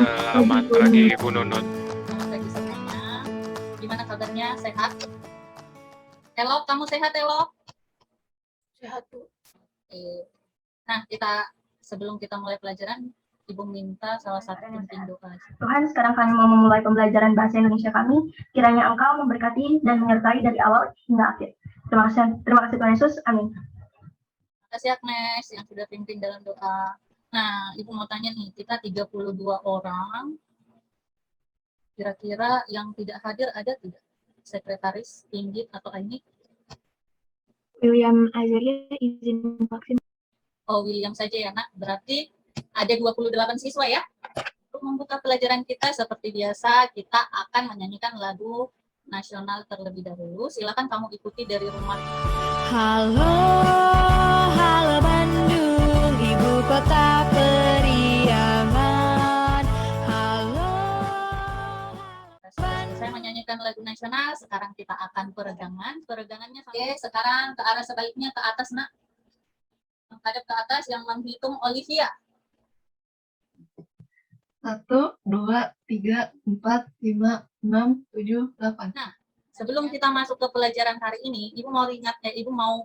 Selamat pagi Bu Nunut. Selamat pagi semuanya. Gimana kabarnya? Sehat? Elo, kamu sehat Elo? Sehat Bu. Nah, sebelum kita mulai pelajaran, Ibu minta salah satu pimpin doa. Tuhan, sekarang kami mau memulai pembelajaran bahasa Indonesia kami. Kiranya Engkau memberkati dan menyertai dari awal hingga akhir. Terima kasih Tuhan Yesus. Amin. Terima kasih Agnes yang sudah pimpin dalam doa. Nah, Ibu mau tanya nih, kita 32 orang. Kira-kira yang tidak hadir ada tidak? Sekretaris, Inggit, atau Aini? William Azaria izin vaksin. Oh, William saja ya, Nak. Berarti ada 28 siswa ya. Untuk membuka pelajaran kita seperti biasa, kita akan menyanyikan lagu nasional terlebih dahulu. Silakan kamu ikuti dari rumah. Halo, halo Bandung, ibu kota periangan. Halo. Saya menyanyikan lagu nasional, sekarang kita akan peregangan. Peregangannya oke, sekarang ke arah sebaliknya ke atas, Nak. Menghadap ke atas yang menghitung Olivia. 1, 2, 3, 4, 5, 6, 7, 8. Nah, sebelum kita masuk ke pelajaran hari ini, Ibu mau Ibu mau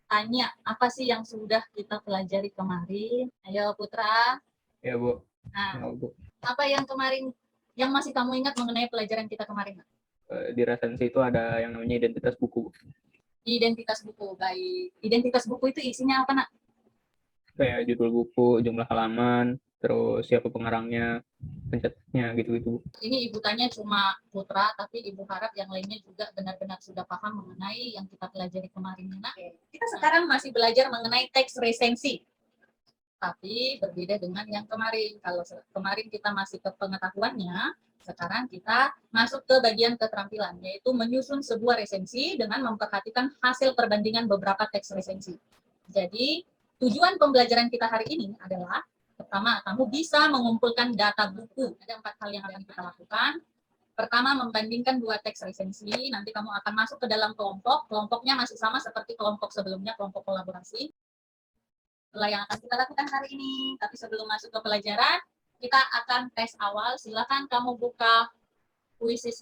tanya apa sih yang sudah kita pelajari kemarin? Ayo Putra. Ya Bu. Nah, Ya, Bu. apa yang kemarin yang masih kamu ingat mengenai pelajaran kita kemarin? Di resensi itu ada yang namanya identitas buku. Identitas buku, baik. Identitas buku itu isinya apa, Nak? Kayak judul buku, jumlah halaman, terus siapa pengarangnya, pencetaknya, gitu-gitu. Ini Ibu tanya cuma Putra, tapi Ibu harap yang lainnya juga benar-benar sudah paham mengenai yang kita pelajari kemarin. Nah, kita sekarang masih belajar mengenai teks resensi. Tapi berbeda dengan yang kemarin. Kalau kemarin kita masih ke pengetahuannya, sekarang kita masuk ke bagian keterampilan, yaitu menyusun sebuah resensi dengan memperhatikan hasil perbandingan beberapa teks resensi. Jadi, tujuan pembelajaran kita hari ini adalah pertama, kamu bisa mengumpulkan data buku. Ada 4 hal yang akan kita lakukan. Pertama, membandingkan 2 teks resensi. Nanti kamu akan masuk ke dalam kelompok. Kelompoknya masih sama seperti kelompok sebelumnya, kelompok kolaborasi. Itulah yang akan kita lakukan hari ini. Tapi sebelum masuk ke pelajaran, kita akan tes awal. Silakan kamu buka puisi.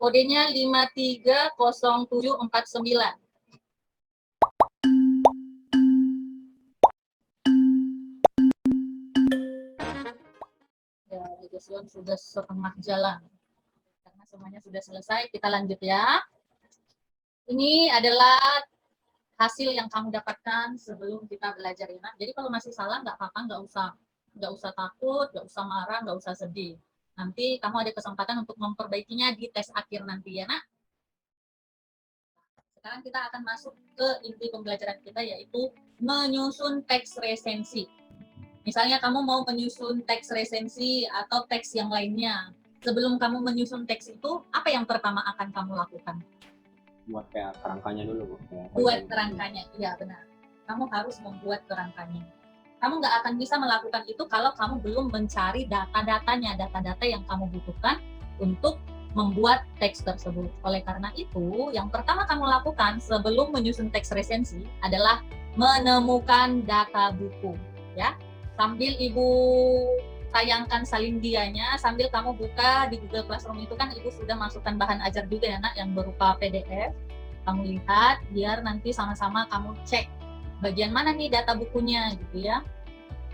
Kodenya 530749. Sudah setengah jalan karena semuanya sudah selesai. Kita lanjut ya. Ini adalah hasil yang kamu dapatkan sebelum kita belajar ya, Nak. Jadi kalau masih salah nggak apa-apa, nggak usah takut, nggak usah marah, nggak usah sedih. Nanti kamu ada kesempatan untuk memperbaikinya di tes akhir nanti ya, Nak. Sekarang kita akan masuk ke inti pembelajaran kita, yaitu menyusun teks resensi. Misalnya kamu mau menyusun teks resensi atau teks yang lainnya. Sebelum kamu menyusun teks itu, apa yang pertama akan kamu lakukan? Buat kayak kerangkanya dulu, Bu. Buat kerangkanya, iya benar. Kamu harus membuat kerangkanya. Kamu nggak akan bisa melakukan itu kalau kamu belum mencari data-datanya, data-data yang kamu butuhkan untuk membuat teks tersebut. Oleh karena itu, yang pertama kamu lakukan sebelum menyusun teks resensi adalah menemukan data buku, ya. Sambil Ibu tayangkan salindianya, sambil kamu buka di Google Classroom itu kan Ibu sudah masukkan bahan ajar juga ya, Nak, yang berupa PDF. Kamu lihat, biar nanti sama-sama kamu cek bagian mana nih data bukunya gitu ya,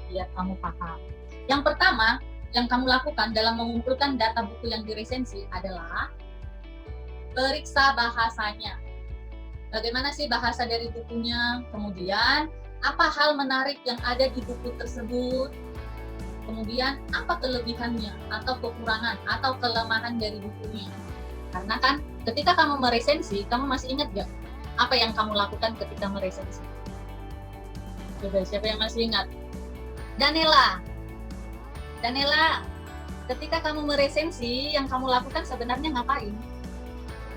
biar kamu paham. Yang pertama yang kamu lakukan dalam mengumpulkan data buku yang diresensi adalah periksa bahasanya. Bagaimana sih bahasa dari bukunya, kemudian apa hal menarik yang ada di buku tersebut, kemudian apa kelebihannya atau kekurangan atau kelemahan dari bukunya. Karena kan ketika kamu meresensi, kamu masih ingat gak apa yang kamu lakukan ketika meresensi? Coba siapa yang masih ingat? Danela, ketika kamu meresensi, yang kamu lakukan sebenarnya ngapain?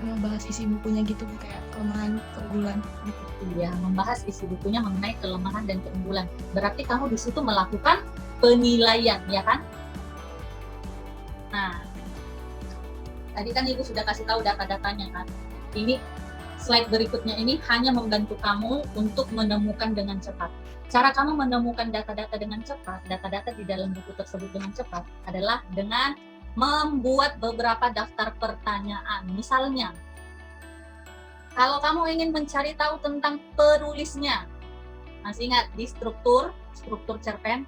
Ngebahas isi bukunya gitu, kayak kelemahan, keunggulan gitu. Iya, membahas isi bukunya mengenai kelemahan dan keunggulan. Berarti kamu di situ melakukan penilaian, ya kan? Nah, tadi kan Ibu sudah kasih tahu data-datanya kan. Ini slide berikutnya ini hanya membantu kamu untuk menemukan dengan cepat. Cara kamu menemukan data-data dengan cepat, data-data di dalam buku tersebut dengan cepat adalah dengan membuat beberapa daftar pertanyaan. Misalnya, kalau kamu ingin mencari tahu tentang penulisnya, masih ingat di struktur cerpen,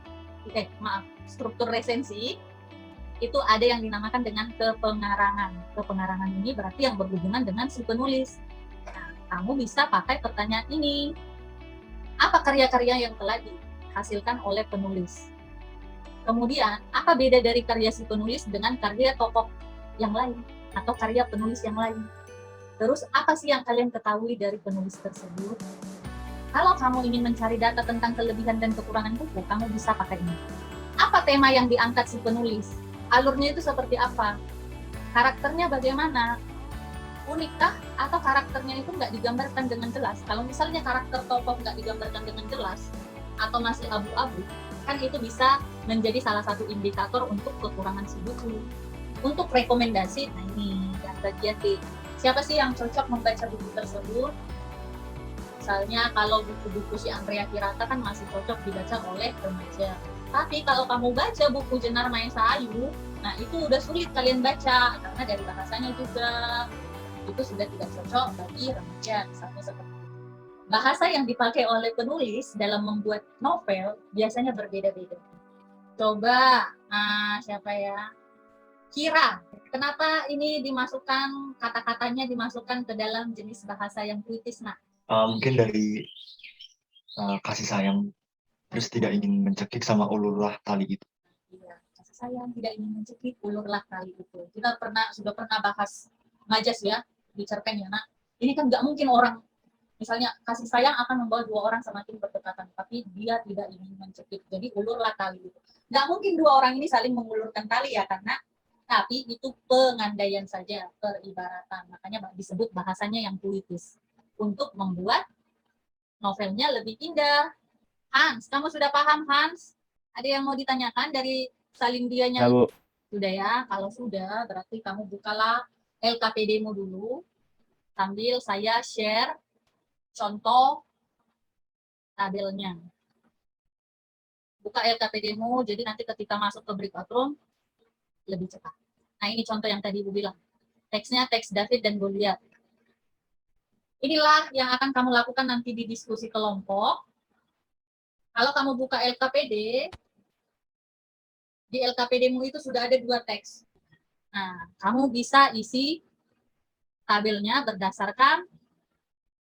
struktur resensi, itu ada yang dinamakan dengan kepengarangan. Kepengarangan ini berarti yang berhubungan dengan si penulis. Nah, kamu bisa pakai pertanyaan ini. Apa karya-karya yang telah dihasilkan oleh penulis? Kemudian, apa beda dari karya si penulis dengan karya tokoh yang lain atau karya penulis yang lain? Terus, apa sih yang kalian ketahui dari penulis tersebut? Kalau kamu ingin mencari data tentang kelebihan dan kekurangan buku, kamu bisa pakai ini. Apa tema yang diangkat si penulis? Alurnya itu seperti apa? Karakternya bagaimana? Unikkah? Atau karakternya itu nggak digambarkan dengan jelas? Kalau misalnya karakter tokoh nggak digambarkan dengan jelas, atau masih abu-abu, kan itu bisa menjadi salah satu indikator untuk kekurangan si buku. Untuk rekomendasi, nah ini yang bagian D. Siapa sih yang cocok membaca buku tersebut? Misalnya kalau buku-buku si Andrea Hirata kan masih cocok dibaca oleh remaja. Tapi kalau kamu baca buku Jenar Maesa Ayu, nah itu udah sulit kalian baca karena dari bahasanya juga itu sudah tidak cocok bagi remaja, misalnya seperti itu. Bahasa yang dipakai oleh penulis dalam membuat novel biasanya berbeda-beda. Coba, siapa ya? Kira, kenapa ini dimasukkan, kata-katanya dimasukkan ke dalam jenis bahasa yang puitis, nak? Mungkin dari kasih sayang, terus tidak ingin mencekik sama ulurlah tali itu. Iya, kasih sayang tidak ingin mencekik ulurlah tali itu. Kita sudah pernah bahas majas ya di cerpen ya, nak. Ini kan nggak mungkin orang, misalnya kasih sayang akan membawa dua orang semakin berdekatan, tapi dia tidak ingin mencekik. Jadi ulurlah tali itu. Nggak mungkin dua orang ini saling mengulurkan tali ya, karena tapi itu pengandaian saja, peribaratan. Makanya disebut bahasanya yang puitis untuk membuat novelnya lebih indah. Hans, kamu sudah paham, Hans? Ada yang mau ditanyakan dari Salindianya? Bu. Sudah ya? Kalau sudah, berarti kamu bukalah LKPD-mu dulu, sambil saya share contoh tabelnya. Buka LKPD-mu, jadi nanti ketika masuk ke breakout room, lebih cepat. Nah, ini contoh yang tadi Ibu bilang. Teksnya teks David dan Goliat. Inilah yang akan kamu lakukan nanti di diskusi kelompok. Kalau kamu buka LKPD, di LKPD-mu itu sudah ada 2 teks. Nah, kamu bisa isi tabelnya berdasarkan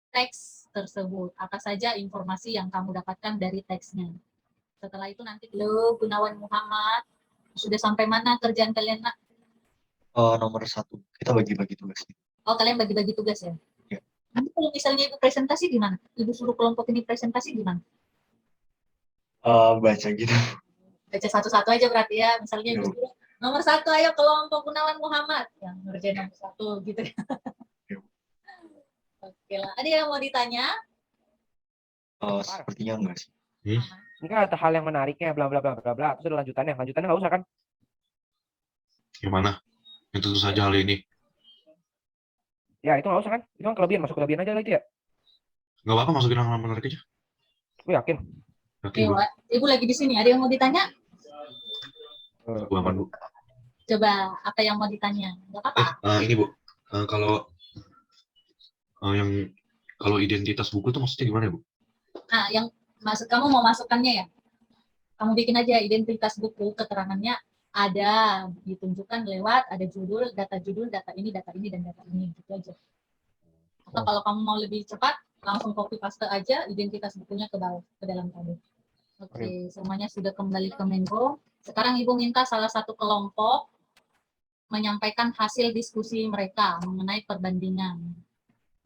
teks tersebut. Apa saja informasi yang kamu dapatkan dari teksnya. Setelah itu nanti, halo Gunawan Muhammad, sudah sampai mana kerjaan kalian, nak? Nomor 1, kita bagi-bagi tugas. Oh, kalian bagi-bagi tugas ya? Ya. Nanti kalau misalnya Ibu presentasi di mana? Ibu suruh kelompok ini presentasi di mana? Baca gitu. Baca satu-satu aja berarti ya. Misalnya Ya. Ibu suruh, nomor 1 ayo kelompok Gunawan Muhammad. Yang ngerjain nomor 1 gitu ya. Ya. Oke lah. Ada yang mau ditanya? Sepertinya enggak sih. Ini kan ada hal yang menariknya, bla bla bla bla bla. Terus ada lanjutannya. Lanjutannya nggak usah kan? Gimana? Itu saja hal ini. Ya itu nggak usah kan? Itu kan kelebihan, masuk kelebihan aja lah itu ya. Nggak apa-apa, masukin hal menarik aja. Gue yakin. Yakin gue. Ibu lagi di sini. Ada yang mau ditanya? Gue aman, Bu. Coba apa yang mau ditanya? Nggak apa-apa. Ini Bu, kalau kalau identitas buku itu maksudnya gimana ya, Bu? Nah, yang maksud kamu mau masukkannya ya? Kamu bikin aja identitas buku, keterangannya ada, ditunjukkan lewat, ada judul, data ini, dan data ini, gitu aja. Atau kalau kamu mau lebih cepat, langsung copy paste aja identitas bukunya ke bawah, ke dalam tabel. Oke, semuanya sudah kembali ke Menko. Sekarang Ibu minta salah satu kelompok menyampaikan hasil diskusi mereka mengenai perbandingan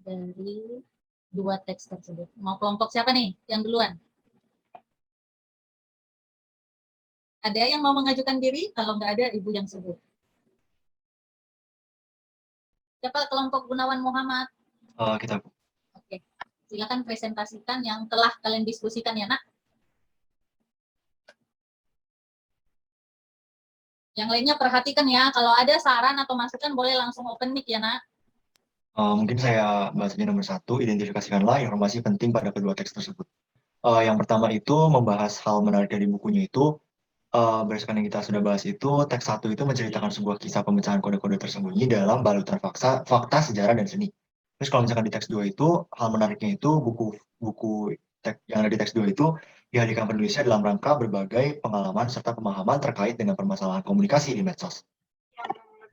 dari 2 teks tersebut. Mau kelompok siapa nih yang duluan? Ada yang mau mengajukan diri? Kalau nggak ada, Ibu yang sebut. Siapa kelompok Gunawan Muhammad? Kita. Oke, silakan presentasikan yang telah kalian diskusikan ya, nak. Yang lainnya perhatikan ya, kalau ada saran atau masukan boleh langsung open mic ya, nak. Mungkin saya bahas aja nomor 1, identifikasikanlah informasi penting pada kedua teks tersebut. Yang pertama itu membahas hal menarik dari bukunya itu, berdasarkan yang kita sudah bahas itu, teks 1 itu menceritakan sebuah kisah pemecahan kode-kode tersembunyi dalam balutan fakta, sejarah, dan seni. Terus kalau misalkan di teks 2 itu, hal menariknya itu buku yang ada di teks 2 itu dihadirkan penulisnya dalam rangka berbagai pengalaman serta pemahaman terkait dengan permasalahan komunikasi di medsos. Yang nomor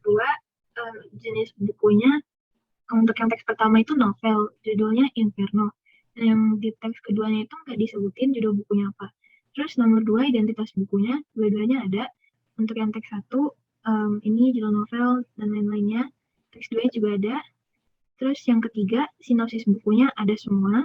2, jenis bukunya. Untuk yang teks pertama itu novel, judulnya Inferno. Yang di teks keduanya itu nggak disebutin judul bukunya apa. Terus nomor 2, identitas bukunya, dua-duanya ada. Untuk yang teks 1, ini judul novel dan lain-lainnya. Teks 2 juga ada. Terus yang ketiga, sinopsis bukunya ada semua.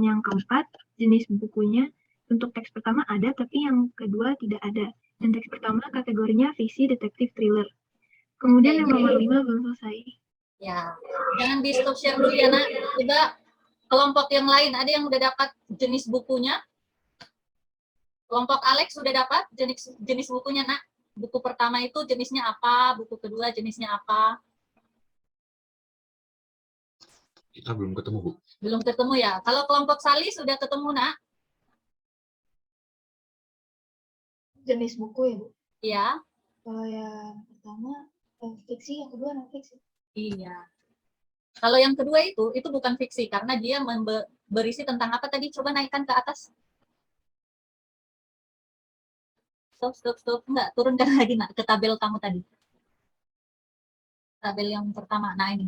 Yang keempat, jenis bukunya, untuk teks pertama ada, tapi yang kedua tidak ada. Yang teks pertama kategorinya fiksi, detektif, thriller. Kemudian yang nomor 5 belum selesai. Ya, jangan di stop share dulu ya nak. Coba kelompok yang lain, ada yang udah dapat jenis bukunya? Kelompok Alex sudah dapat jenis bukunya nak? Buku pertama itu jenisnya apa? Buku kedua jenisnya apa? Kita belum ketemu, Bu. Belum ketemu ya. Kalau kelompok Sali sudah ketemu nak? Jenis buku ya, Bu? Iya. Kalau yang pertama fiksi, yang kedua non fiksi. Iya. Kalau yang kedua itu bukan fiksi karena dia berisi tentang apa tadi? Coba naikkan ke atas. Stop. Enggak, turunkan lagi nak ke tabel kamu tadi. Tabel yang pertama. Nah ini.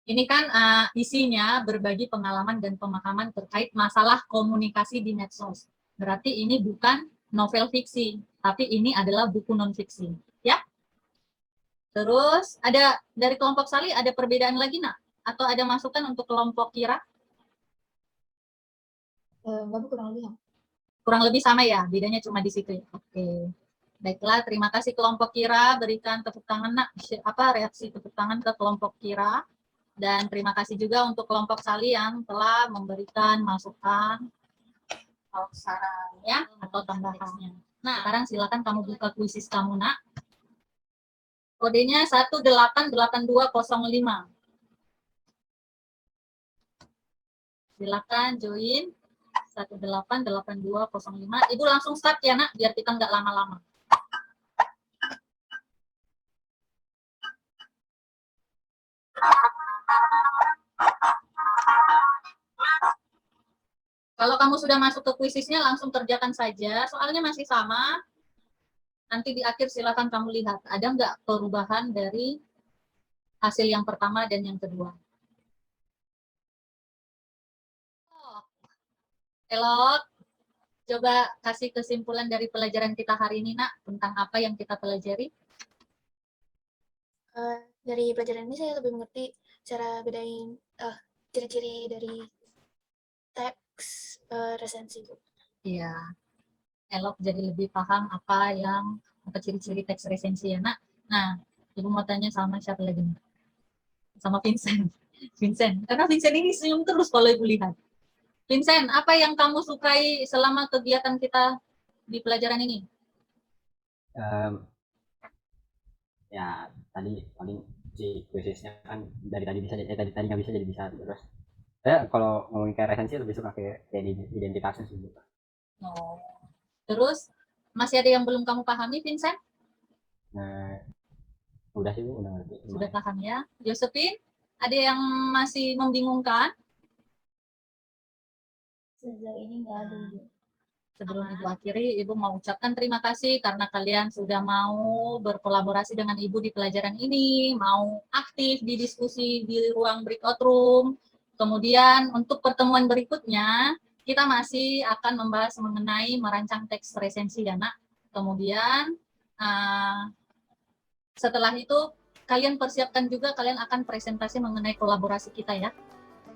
Ini kan isinya berbagi pengalaman dan pemahaman terkait masalah komunikasi di medsos. Berarti ini bukan novel fiksi, tapi ini adalah buku non fiksi, ya? Terus ada dari kelompok Sali ada perbedaan lagi nak? Atau ada masukan untuk kelompok Kira? Enggak, kurang lebih. Kurang lebih sama ya, bedanya cuma di situ ya. Oke. Baiklah, terima kasih kelompok Kira, berikan tepuk tangan nak, reaksi tepuk tangan ke kelompok Kira. Dan terima kasih juga untuk kelompok Sali yang telah memberikan masukan atau saran ya atau tambahannya. Nah, sekarang silakan kamu buka kuisis kamu nak. Kodenya 188205. Silakan join 188205. Ibu langsung start ya nak, biar kita nggak lama-lama. Kalau kamu sudah masuk ke kuisisnya, langsung kerjakan saja. Soalnya masih sama. Nanti di akhir silakan kamu lihat. Ada nggak perubahan dari hasil yang pertama dan yang kedua? Elok, coba kasih kesimpulan dari pelajaran kita hari ini, nak. Tentang apa yang kita pelajari. Dari pelajaran ini saya lebih mengerti cara bedain ciri-ciri dari teks resensi. Iya, Elok jadi lebih paham apa ciri-ciri teks resensi ya nak. Nah, ibu mau tanya sama siapa lagi? Sama Vincent. Karena Vincent ini senyum terus kalau ibu lihat. Vincent, apa yang kamu sukai selama kegiatan kita di pelajaran ini? Ya tadi paling si kuisisnya kan dari tadi bisa tadi nggak bisa jadi bisa terus. Saya kalau ngomongin kayak resensi lebih suka kayak identitasnya sih. Oh. Terus masih ada yang belum kamu pahami, Vincent? Nah, udah sih Bu, udah ngerti. Sudah paham ya. Josephine, ada yang masih membingungkan? Sejauh ini nggak ada. Sebelum Ibu akhiri, Ibu mau ucapkan terima kasih karena kalian sudah mau berkolaborasi dengan Ibu di pelajaran ini, mau aktif di diskusi di ruang breakout room. Kemudian untuk pertemuan berikutnya, kita masih akan membahas mengenai merancang teks resensi ya nak. Kemudian setelah itu kalian persiapkan juga, kalian akan presentasi mengenai kolaborasi kita ya.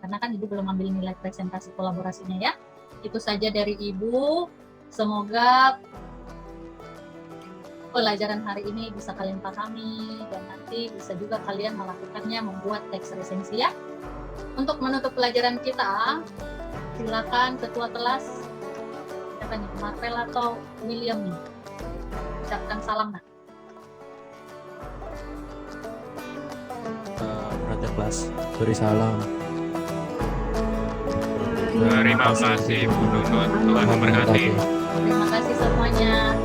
Karena kan Ibu belum ambil nilai presentasi kolaborasinya ya. Itu saja dari Ibu. Semoga pelajaran hari ini bisa kalian pahami dan nanti bisa juga kalian melakukannya membuat teks resensi ya. Untuk menutup pelajaran kita, silakan ketua kelas, siapa nih, Marvel atau William nih, ucapkan salam nak. kelas. Beri salam. Terima kasih Bu Nunut. Tuhan memberkati. Terima kasih semuanya.